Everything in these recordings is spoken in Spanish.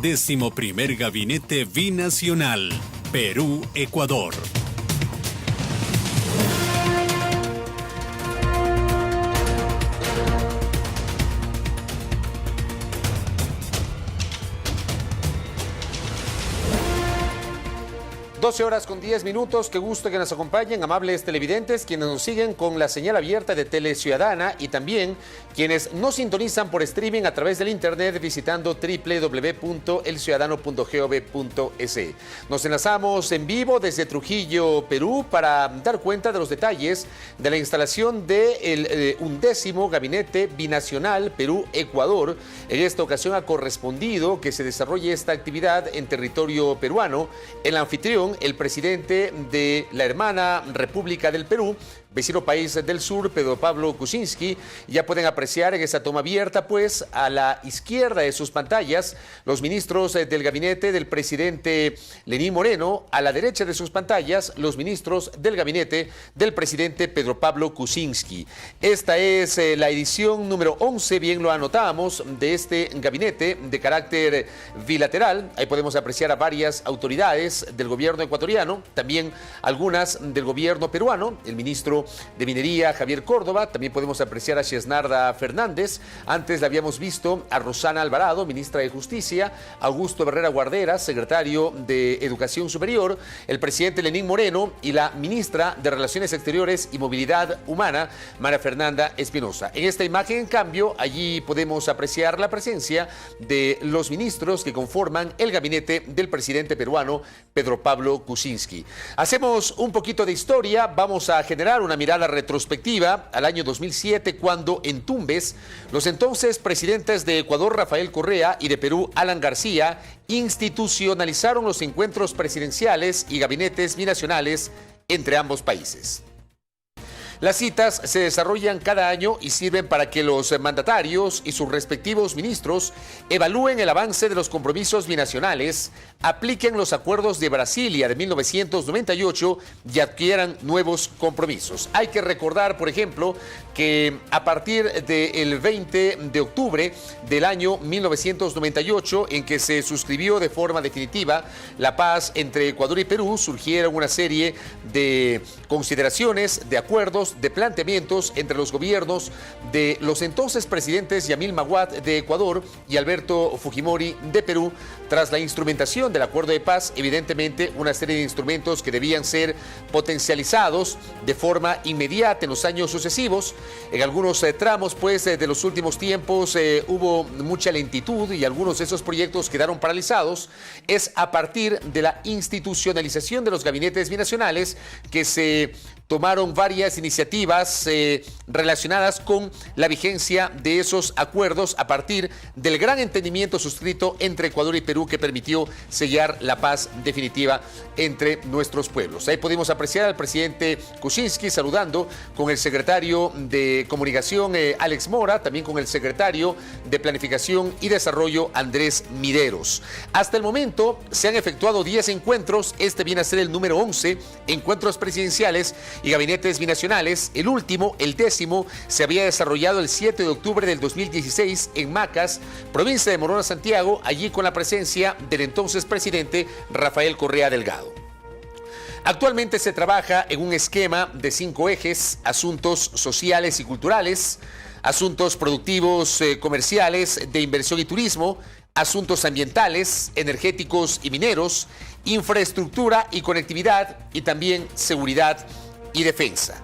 11º Gabinete Binacional, Perú-Ecuador. (12:10). Qué gusto que nos acompañen, amables televidentes, quienes nos siguen con la señal abierta de Tele Ciudadana y también quienes nos sintonizan por streaming a través del internet visitando www.elciudadano.gov.es. Nos enlazamos en vivo desde Trujillo, Perú, para dar cuenta de los detalles de la instalación del 11º Gabinete Binacional Perú-Ecuador. En esta ocasión ha correspondido que se desarrolle esta actividad en territorio peruano. El anfitrión, el presidente de la hermana República del Perú, vecino país del sur, Pedro Pablo Kuczynski. Ya pueden apreciar en esta toma abierta, pues, a la izquierda de sus pantallas, los ministros del gabinete del presidente Lenín Moreno. A la derecha de sus pantallas, los ministros del gabinete del presidente Pedro Pablo Kuczynski. Esta es la edición número 11, bien lo anotamos, de este gabinete de carácter bilateral. Ahí podemos apreciar a varias autoridades del gobierno ecuatoriano, también algunas del gobierno peruano, el ministro de Minería, Javier Córdoba. También podemos apreciar a Xiesnarda Fernández. Antes la habíamos visto a Rosana Alvarado, ministra de Justicia, Augusto Barrera Guardera, secretario de Educación Superior, el presidente Lenín Moreno y la ministra de Relaciones Exteriores y Movilidad Humana, María Fernanda Espinosa. En esta imagen, en cambio, allí podemos apreciar la presencia de los ministros que conforman el gabinete del presidente peruano, Pedro Pablo Kuczynski. Hacemos un poquito de historia, vamos a generar una mirada retrospectiva al año 2007, cuando en Tumbes, los entonces presidentes de Ecuador, Rafael Correa, y de Perú, Alan García, institucionalizaron los encuentros presidenciales y gabinetes binacionales entre ambos países. Las citas se desarrollan cada año y sirven para que los mandatarios y sus respectivos ministros evalúen el avance de los compromisos binacionales, apliquen los acuerdos de Brasilia de 1998 y adquieran nuevos compromisos. Hay que recordar, por ejemplo, que a partir del 20 de octubre del año 1998, en que se suscribió de forma definitiva la paz entre Ecuador y Perú, surgieron una serie de consideraciones, de acuerdos, de planteamientos entre los gobiernos de los entonces presidentes Yamil Maguad de Ecuador y Alberto Fujimori de Perú. Tras la instrumentación del acuerdo de paz, evidentemente una serie de instrumentos que debían ser potencializados de forma inmediata en los años sucesivos. En algunos tramos, pues, de los últimos tiempos hubo mucha lentitud y algunos de esos proyectos quedaron paralizados. Es a partir de la institucionalización de los gabinetes binacionales que se tomaron varias iniciativas relacionadas con la vigencia de esos acuerdos a partir del gran entendimiento suscrito entre Ecuador y Perú, que permitió sellar la paz definitiva entre nuestros pueblos. Ahí pudimos apreciar al presidente Kuczynski saludando con el secretario de Comunicación Alex Mora, también con el secretario de Planificación y Desarrollo Andrés Mideros. Hasta el momento se han efectuado 10 encuentros, este viene a ser el número 11, encuentros presidenciales y gabinetes binacionales. El último, el 10º, se había desarrollado el 7 de octubre del 2016 en Macas, provincia de Morona, Santiago, allí con la presencia del entonces presidente Rafael Correa Delgado. Actualmente se trabaja en un esquema de 5 ejes: asuntos sociales y culturales, asuntos productivos, comerciales, de inversión y turismo, asuntos ambientales, energéticos y mineros, infraestructura y conectividad, y también seguridad y defensa.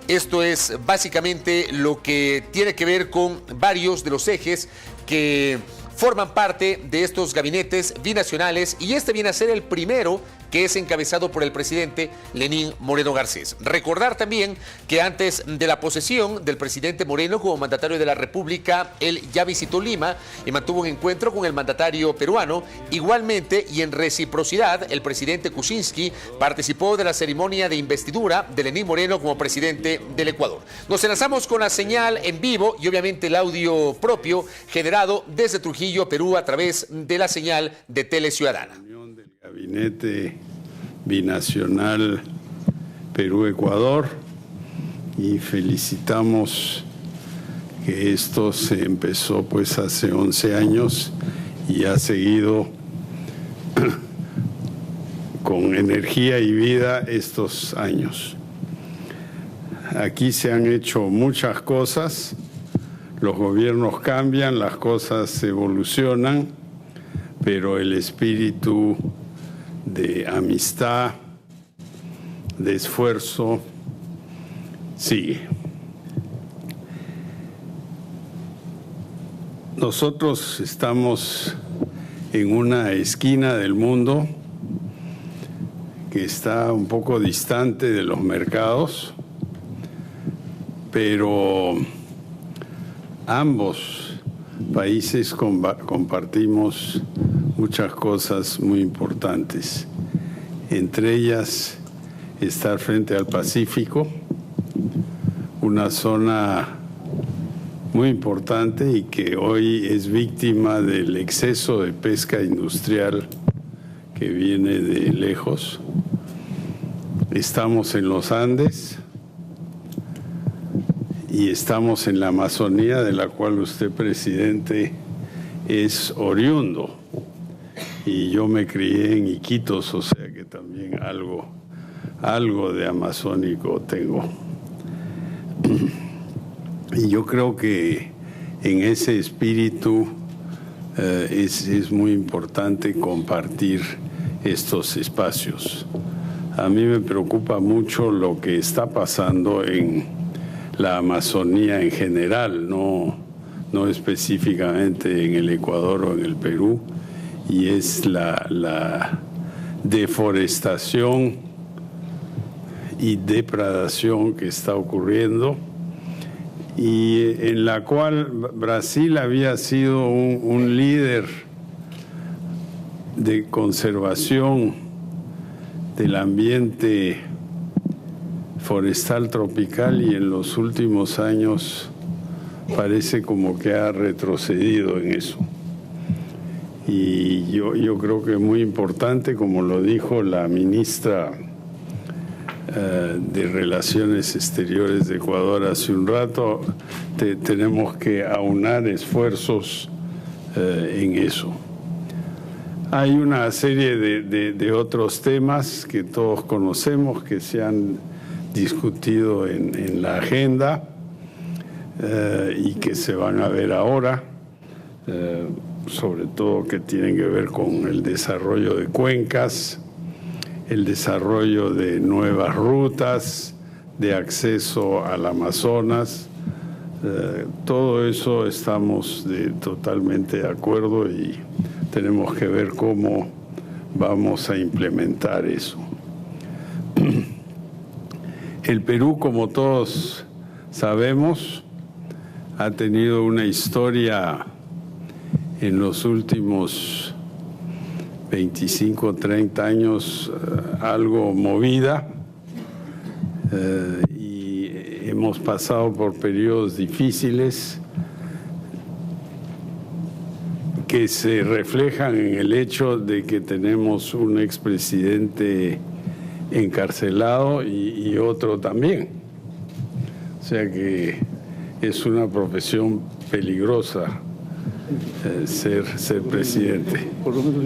Esto es básicamente lo que tiene que ver con varios de los ejes que forman parte de estos gabinetes binacionales, y este viene a ser el primero, que es encabezado por el presidente Lenín Moreno Garcés. Recordar también que antes de la posesión del presidente Moreno como mandatario de la República, él ya visitó Lima y mantuvo un encuentro con el mandatario peruano. Igualmente, y en reciprocidad, el presidente Kuczynski participó de la ceremonia de investidura de Lenín Moreno como presidente del Ecuador. Nos enlazamos con la señal en vivo y obviamente el audio propio generado desde Trujillo, Perú, a través de la señal de Tele Ciudadana. Gabinete Binacional Perú-Ecuador, y felicitamos que esto se empezó pues hace 11 años y ha seguido con energía y vida estos años. Aquí se han hecho muchas cosas, los gobiernos cambian, las cosas evolucionan, pero el espíritu de amistad, de esfuerzo, sigue. Nosotros estamos en una esquina del mundo que está un poco distante de los mercados, pero ambos países compartimos muchas cosas muy importantes. Entre ellas, estar frente al Pacífico, una zona muy importante y que hoy es víctima del exceso de pesca industrial que viene de lejos. Estamos en los Andes y estamos en la Amazonía, de la cual usted, presidente, es oriundo. Y yo me crié en Iquitos, o sea que también algo de amazónico tengo. Y yo creo que en ese espíritu es muy importante compartir estos espacios. A mí me preocupa mucho lo que está pasando en la Amazonía en general, no específicamente en el Ecuador o en el Perú, y es la deforestación y depredación que está ocurriendo, y en la cual Brasil había sido un líder de conservación del ambiente forestal tropical, y en los últimos años parece como que ha retrocedido en eso. Y yo creo que es muy importante, como lo dijo la ministra de Relaciones Exteriores de Ecuador hace un rato, tenemos que aunar esfuerzos en eso. Hay una serie de otros temas que todos conocemos, que se han discutido en la agenda y que se van a ver ahora, sobre todo que tienen que ver con el desarrollo de cuencas, el desarrollo de nuevas rutas de acceso al Amazonas. Todo eso estamos totalmente de acuerdo y tenemos que ver cómo vamos a implementar eso. El Perú, como todos sabemos, ha tenido una historia en los últimos 25, 30 años algo movida, y hemos pasado por periodos difíciles que se reflejan en el hecho de que tenemos un expresidente encarcelado y otro también. O sea que es una profesión peligrosa ser presidente. Por lo menos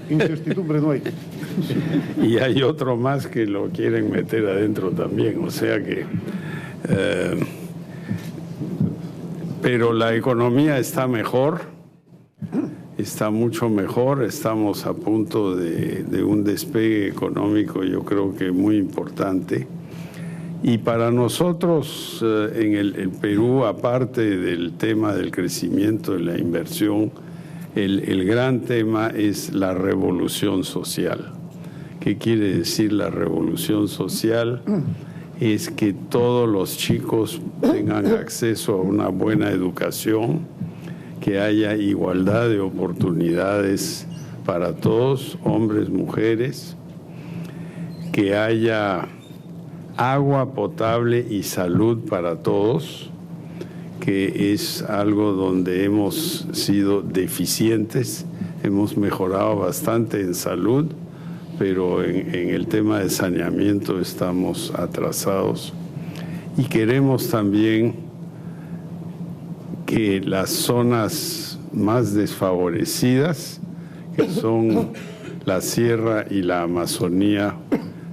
incertidumbre no hay. Y hay otro más que lo quieren meter adentro también, o sea que... pero la economía está mejor, está mucho mejor, estamos a punto de un despegue económico, yo creo que muy importante. Y para nosotros en el Perú, aparte del tema del crecimiento y la inversión, el gran tema es la revolución social. ¿Qué quiere decir la revolución social? Es que todos los chicos tengan acceso a una buena educación, que haya igualdad de oportunidades para todos, hombres, mujeres, que haya agua potable y salud para todos, que es algo donde hemos sido deficientes, hemos mejorado bastante en salud, pero en el tema de saneamiento estamos atrasados. Y queremos también que las zonas más desfavorecidas, que son la sierra y la Amazonía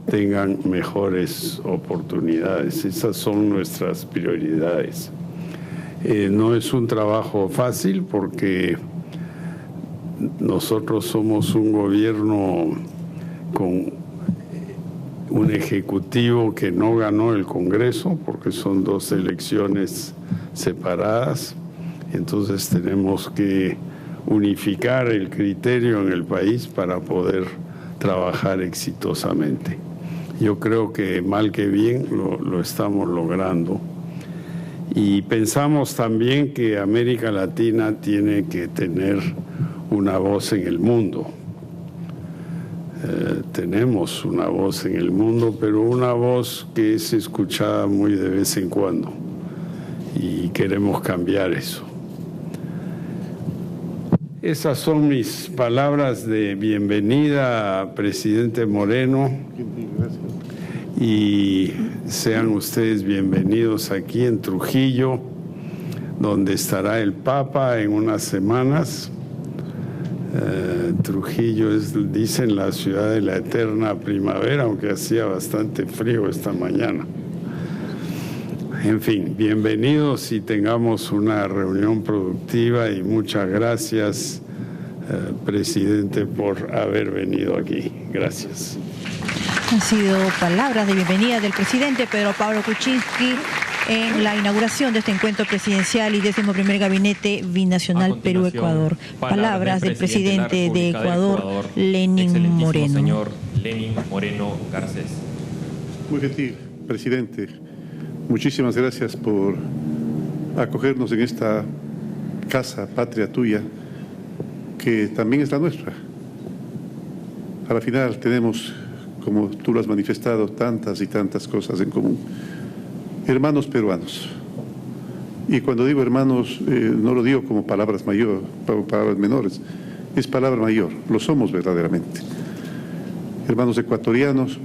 tengan mejores oportunidades. Esas son nuestras prioridades. No es un trabajo fácil porque nosotros somos un gobierno con un ejecutivo que no ganó el Congreso porque son dos elecciones separadas. Entonces tenemos que unificar el criterio en el país para poder trabajar exitosamente. Yo creo que mal que bien lo estamos logrando. Y pensamos también que América Latina tiene que tener una voz en el mundo. Tenemos una voz en el mundo, pero una voz que es escuchada muy de vez en cuando. Y queremos cambiar eso. Esas son mis palabras de bienvenida, presidente Moreno. Y sean ustedes bienvenidos aquí en Trujillo, donde estará el Papa en unas semanas. Trujillo es, dicen, la ciudad de la eterna primavera, aunque hacía bastante frío esta mañana. En fin, bienvenidos y tengamos una reunión productiva y muchas gracias, presidente, por haber venido aquí. Gracias. Han sido palabras de bienvenida del presidente Pedro Pablo Kuczynski en la inauguración de este encuentro presidencial y 11º Gabinete Binacional Perú-Ecuador. Palabras del presidente de Ecuador, Lenín Moreno. Señor Lenín Moreno Garcés. Muy gentil, presidente. Muchísimas gracias por acogernos en esta casa, patria tuya, que también es la nuestra. A la final tenemos, como tú lo has manifestado, tantas y tantas cosas en común. Hermanos peruanos. Y cuando digo hermanos, no lo digo como palabras menores, es palabra mayor, lo somos verdaderamente. Hermanos ecuatorianos,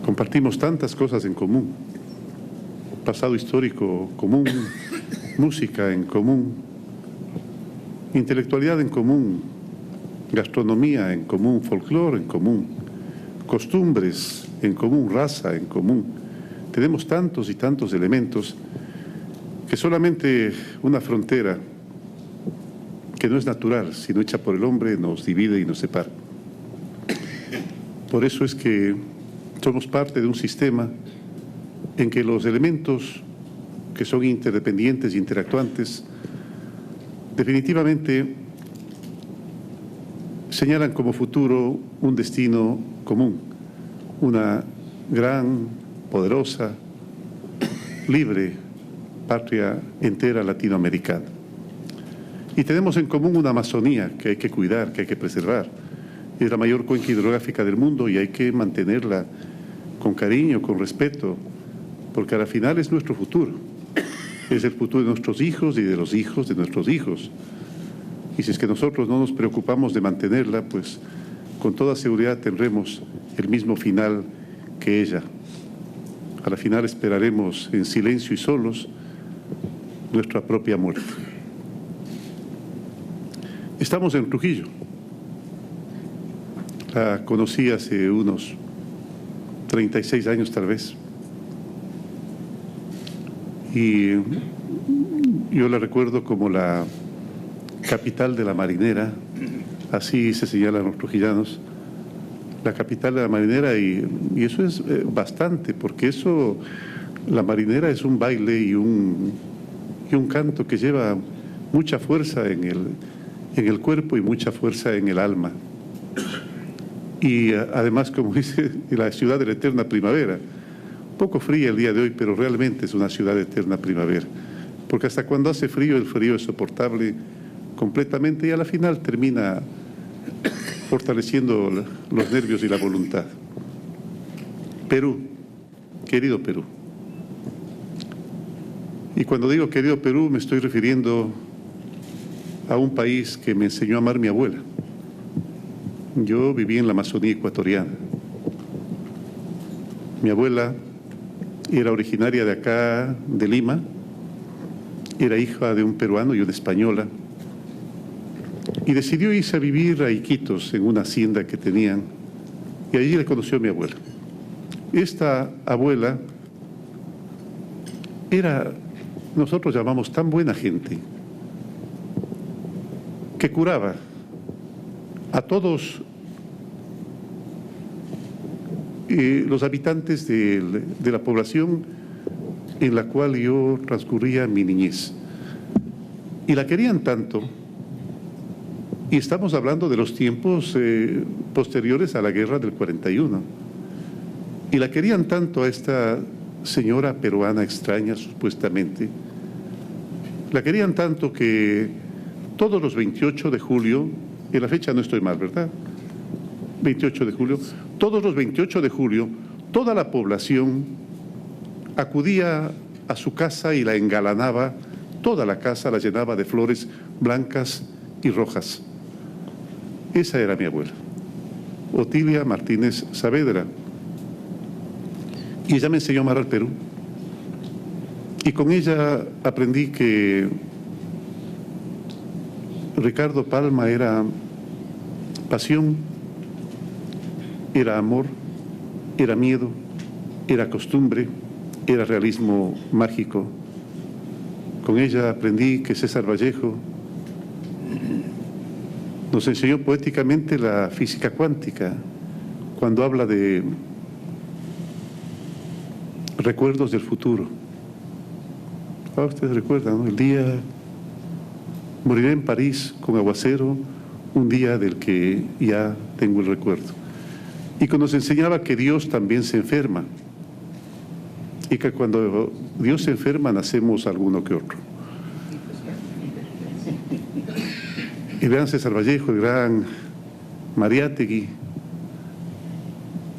compartimos tantas cosas en común. Pasado histórico común, música en común, intelectualidad en común, gastronomía en común, folclore en común, costumbres en común, raza en común. Tenemos tantos y tantos elementos que solamente una frontera que no es natural, sino hecha por el hombre, nos divide y nos separa. Por eso es que somos parte de un sistema en que los elementos que son interdependientes e interactuantes definitivamente señalan como futuro un destino común, una gran, poderosa, libre patria entera latinoamericana. Y tenemos en común una Amazonía que hay que cuidar, que hay que preservar. Es la mayor cuenca hidrográfica del mundo y hay que mantenerla con cariño, con respeto, porque al final es nuestro futuro. Es el futuro de nuestros hijos y de los hijos de nuestros hijos. Y si es que nosotros no nos preocupamos de mantenerla, pues con toda seguridad tendremos el mismo final que ella. A la final esperaremos en silencio y solos nuestra propia muerte. Estamos en Trujillo. La conocí hace unos 36 años tal vez. Y yo la recuerdo como la capital de la marinera, así se señalan los trujillanos, la capital de la marinera, y eso es bastante, porque eso, la marinera es un baile y un canto que lleva mucha fuerza en el cuerpo y mucha fuerza en el alma. Y además, como dice, la ciudad de la eterna primavera, poco fría el día de hoy, pero realmente es una ciudad de eterna primavera, porque hasta cuando hace frío, el frío es soportable completamente y a la final termina fortaleciendo los nervios y la voluntad. Perú, querido Perú. Y cuando digo querido Perú, me estoy refiriendo a un país que me enseñó a amar mi abuela. Yo viví en la Amazonía ecuatoriana. Mi abuela era originaria de acá, de Lima, era hija de un peruano y una española. y decidió irse a vivir a Iquitos, en una hacienda que tenían, y allí le conoció a mi abuela. Esta abuela era, nosotros llamamos, tan buena gente, que curaba a todos los habitantes de la población en la cual yo transcurría mi niñez. Y la querían tanto, y estamos hablando de los tiempos posteriores a la guerra del 41, y la querían tanto a esta señora peruana extraña, supuestamente, la querían tanto que todos los 28 de julio, en la fecha no estoy mal, ¿verdad? 28 de julio, todos los 28 de julio, toda la población acudía a su casa y la engalanaba, toda la casa la llenaba de flores blancas y rojas. Esa era mi abuela, Otilia Martínez Saavedra. Y ella me enseñó a amar al Perú. Y con ella aprendí que Ricardo Palma era pasión, era amor, era miedo, era costumbre, era realismo mágico. Con ella aprendí que César Vallejo nos enseñó poéticamente la física cuántica, cuando habla de recuerdos del futuro. Ustedes recuerdan, ¿no? El día, moriré en París con aguacero, un día del que ya tengo el recuerdo. Y que nos enseñaba que Dios también se enferma, y que cuando Dios se enferma nacemos alguno que otro. El gran César Vallejo, el gran Mariátegui,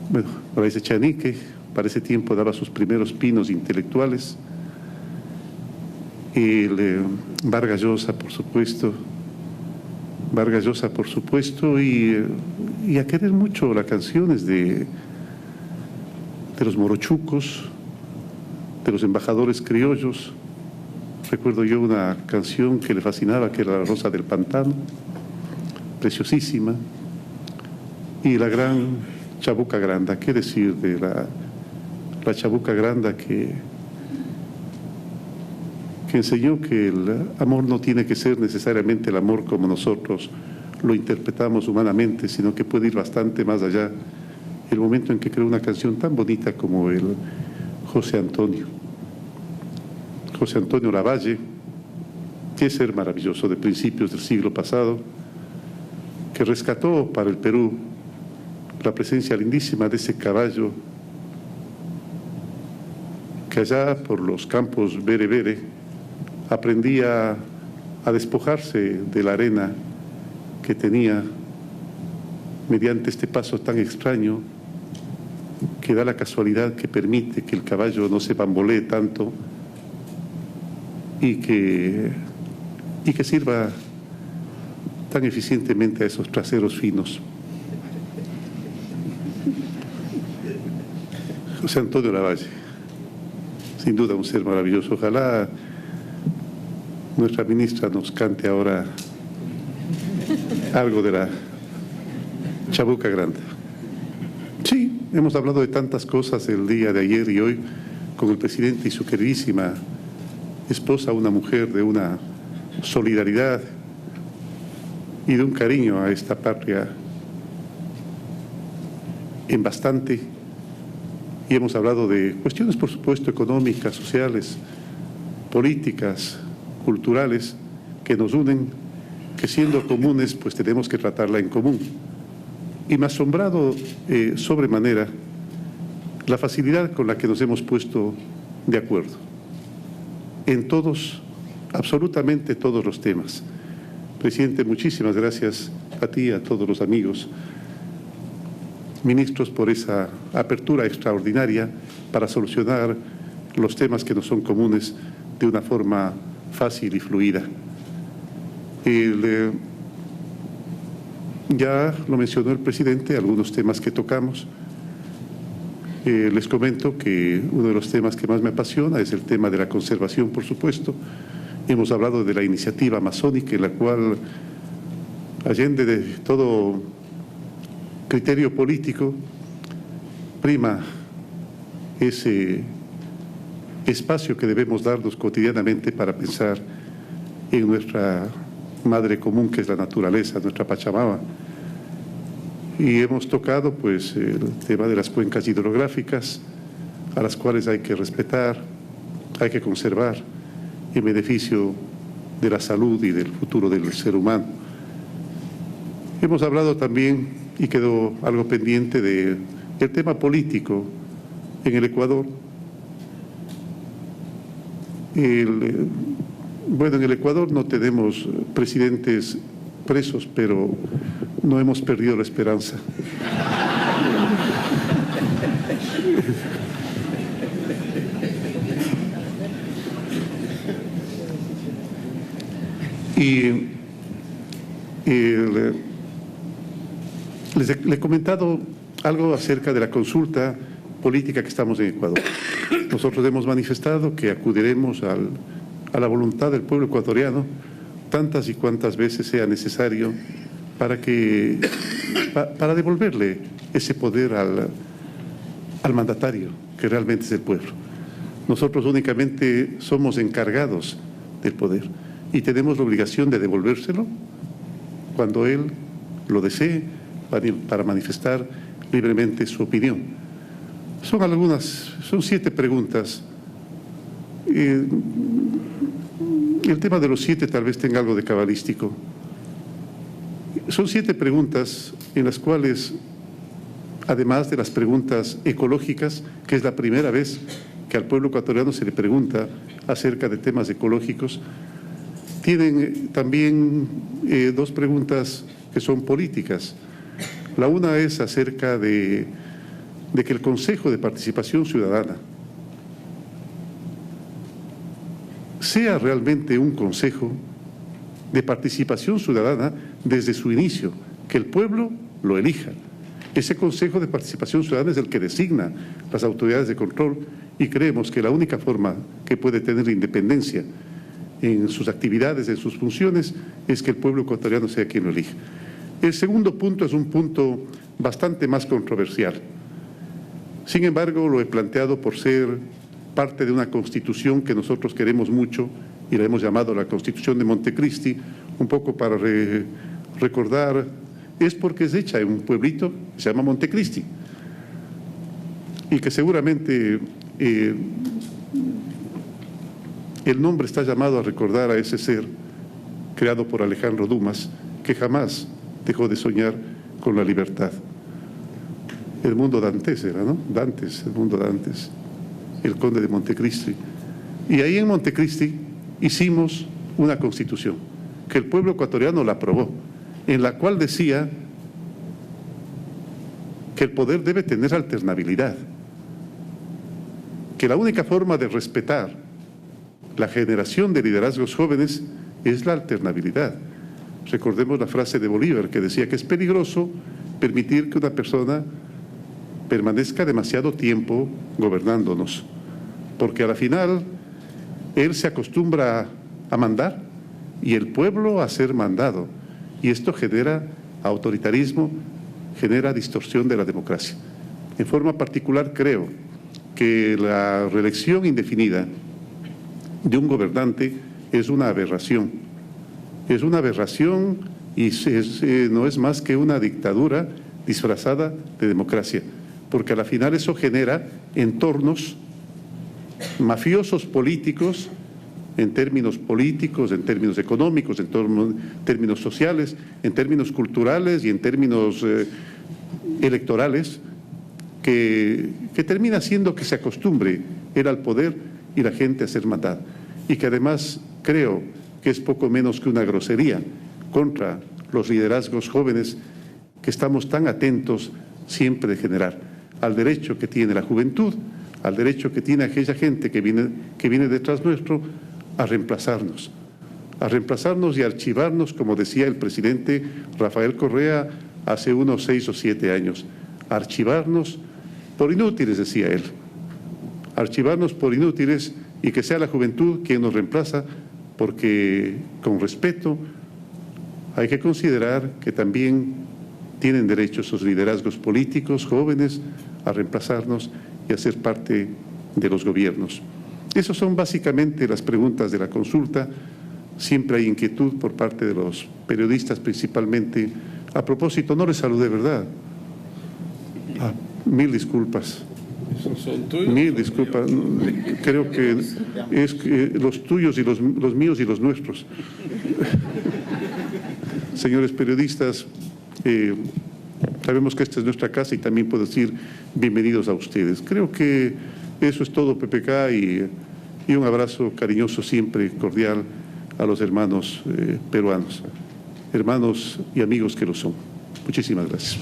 bueno, por ahí se Chanique, para ese tiempo daba sus primeros pinos intelectuales. El Vargas Llosa, por supuesto, y a querer mucho las canciones de los morochucos, de los embajadores criollos. Recuerdo yo una canción que le fascinaba, que era La Rosa del Pantano, preciosísima, y la gran Chabuca Granda. ¿Qué decir de la Chabuca Granda que enseñó que el amor no tiene que ser necesariamente el amor como nosotros lo interpretamos humanamente, sino que puede ir bastante más allá? El momento en que creó una canción tan bonita como el José Antonio Lavalle, qué ser maravilloso, de principios del siglo pasado, que rescató para el Perú la presencia lindísima de ese caballo que allá por los campos Bere Bere aprendía a despojarse de la arena que tenía mediante este paso tan extraño que da la casualidad que permite que el caballo no se bambolee tanto y que sirva tan eficientemente a esos traseros finos. José Antonio Lavalle, sin duda un ser maravilloso. Ojalá nuestra ministra nos cante ahora algo de la Chabuca Grande. Sí, hemos hablado de tantas cosas el día de ayer y hoy con el presidente y su queridísima esposa, una mujer de una solidaridad y de un cariño a esta patria en bastante. Y hemos hablado de cuestiones, por supuesto, económicas, sociales, políticas, culturales, que nos unen, que siendo comunes, pues tenemos que tratarla en común. Y me ha asombrado sobremanera la facilidad con la que nos hemos puesto de acuerdo en todos, absolutamente todos los temas. Presidente, muchísimas gracias a ti y a todos los amigos ministros por esa apertura extraordinaria para solucionar los temas que nos son comunes de una forma fácil y fluida. Ya lo mencionó el presidente, algunos temas que tocamos. Les comento que uno de los temas que más me apasiona es el tema de la conservación, por supuesto. Hemos hablado de la iniciativa amazónica en la cual allende de todo criterio político, prima ese espacio que debemos darnos cotidianamente para pensar en nuestra madre común, que es la naturaleza, nuestra Pachamama. Y hemos tocado pues el tema de las cuencas hidrográficas, a las cuales hay que respetar, hay que conservar en beneficio de la salud y del futuro del ser humano. Hemos hablado también, y quedó algo pendiente, del tema político en el Ecuador. Bueno, en el Ecuador no tenemos presidentes presos, pero no hemos perdido la esperanza. Y le he comentado algo acerca de la consulta política que estamos en Ecuador. Nosotros hemos manifestado que acudiremos a la voluntad del pueblo ecuatoriano tantas y cuantas veces sea necesario para devolverle ese poder al mandatario, que realmente es el pueblo. Nosotros únicamente somos encargados del poder y tenemos la obligación de devolvérselo cuando él lo desee, para manifestar libremente su opinión. Son 7 preguntas. El tema de los 7 tal vez tenga algo de cabalístico. Son 7 preguntas en las cuales, además de las preguntas ecológicas, que es la primera vez que al pueblo ecuatoriano se le pregunta acerca de temas ecológicos, tienen también 2 preguntas que son políticas. La una es acerca de que el Consejo de Participación Ciudadana sea realmente un consejo de participación ciudadana desde su inicio, que el pueblo lo elija. Ese Consejo de Participación Ciudadana es el que designa las autoridades de control y creemos que la única forma que puede tener independencia en sus actividades, en sus funciones, es que el pueblo ecuatoriano sea quien lo elija. El segundo punto es un punto bastante más controversial. Sin embargo, lo he planteado por ser parte de una constitución que nosotros queremos mucho y la hemos llamado la Constitución de Montecristi, un poco para recordar, es porque es hecha en un pueblito que se llama Montecristi y que seguramente el nombre está llamado a recordar a ese ser creado por Alejandro Dumas, que jamás dejó de soñar con la libertad. El mundo dantes era, ¿no? Dantes, el mundo Dantes, el conde de Montecristi. Y ahí en Montecristi hicimos una constitución que el pueblo ecuatoriano la aprobó, en la cual decía que el poder debe tener alternabilidad, que la única forma de respetar la generación de liderazgos jóvenes es la alternabilidad. Recordemos la frase de Bolívar que decía que es peligroso permitir que una persona permanezca demasiado tiempo gobernándonos, porque a la final él se acostumbra a mandar y el pueblo a ser mandado, y esto genera autoritarismo, genera distorsión de la democracia. En forma particular creo que la reelección indefinida de un gobernante es una aberración. Es una aberración y no es más que una dictadura disfrazada de democracia, porque a la final eso genera entornos mafiosos políticos, en términos políticos, en términos económicos, en términos sociales, en términos culturales y en términos electorales, que termina haciendo que se acostumbre él al poder y la gente a ser mandada. Y que además creo que es poco menos que una grosería contra los liderazgos jóvenes que estamos tan atentos siempre de generar, al derecho que tiene la juventud, al derecho que tiene aquella gente que viene detrás nuestro a reemplazarnos y a archivarnos, como decía el presidente Rafael Correa hace unos 6 o 7 años, archivarnos por inútiles, decía él, archivarnos por inútiles y que sea la juventud quien nos reemplaza, porque con respeto hay que considerar que también tienen derecho sus liderazgos políticos jóvenes a reemplazarnos y a ser parte de los gobiernos. Esas son básicamente las preguntas de la consulta. Siempre hay inquietud por parte de los periodistas principalmente. A propósito, no les saludé, ¿verdad? Mil disculpas. Mil disculpas. Creo que es los tuyos y los míos y los nuestros. Señores periodistas, sabemos que esta es nuestra casa y también puedo decir bienvenidos a ustedes. Creo que eso es todo, PPK, y un abrazo cariñoso siempre, cordial, a los hermanos peruanos, hermanos y amigos que lo son. Muchísimas gracias.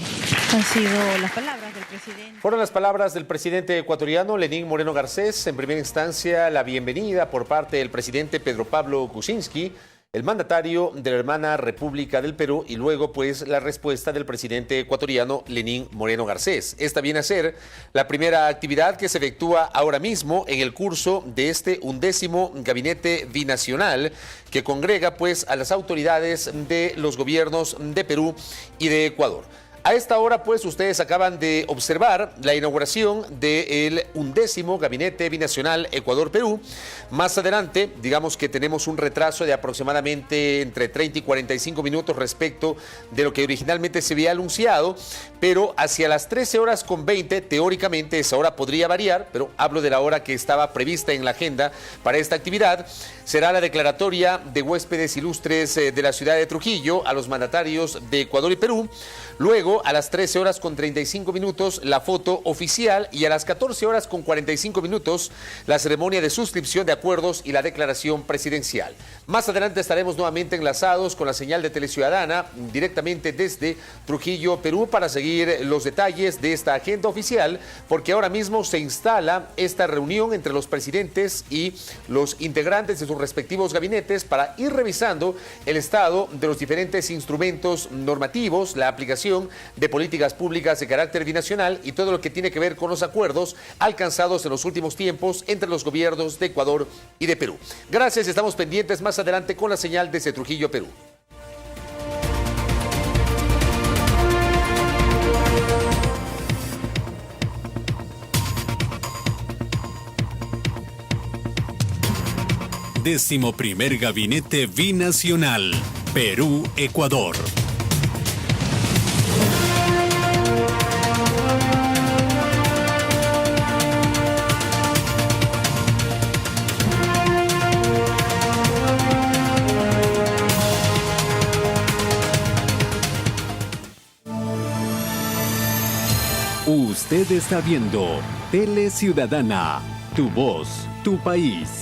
Han sido las palabras del presidente. Fueron las palabras del presidente ecuatoriano Lenín Moreno Garcés. En primera instancia, la bienvenida por parte del presidente Pedro Pablo Kuczynski, el mandatario de la hermana República del Perú, y luego pues la respuesta del presidente ecuatoriano Lenín Moreno Garcés. Esta viene a ser la primera actividad que se efectúa ahora mismo en el curso de este 11º Gabinete Binacional que congrega pues a las autoridades de los gobiernos de Perú y de Ecuador. A esta hora, pues, ustedes acaban de observar la inauguración del 11º Gabinete Binacional Ecuador-Perú. Más adelante, digamos que tenemos un retraso de aproximadamente entre 30 y 45 minutos respecto de lo que originalmente se había anunciado, pero hacia las 13:20, teóricamente esa hora podría variar, pero hablo de la hora que estaba prevista en la agenda para esta actividad, será la declaratoria de huéspedes ilustres de la ciudad de Trujillo a los mandatarios de Ecuador y Perú. Luego, a las 13:35, la foto oficial, y a las 14:45, la ceremonia de suscripción de acuerdos y la declaración presidencial. Más adelante estaremos nuevamente enlazados con la señal de Teleciudadana directamente desde Trujillo, Perú, para seguir los detalles de esta agenda oficial, porque ahora mismo se instala esta reunión entre los presidentes y los integrantes de sus respectivos gabinetes para ir revisando el estado de los diferentes instrumentos normativos, la aplicación de políticas públicas de carácter binacional y todo lo que tiene que ver con los acuerdos alcanzados en los últimos tiempos entre los gobiernos de Ecuador y de Perú. Gracias, estamos pendientes más adelante con la señal desde Trujillo, Perú. Décimo-primer Gabinete Binacional, Perú-Ecuador. Usted está viendo Teleciudadana, tu voz, tu país.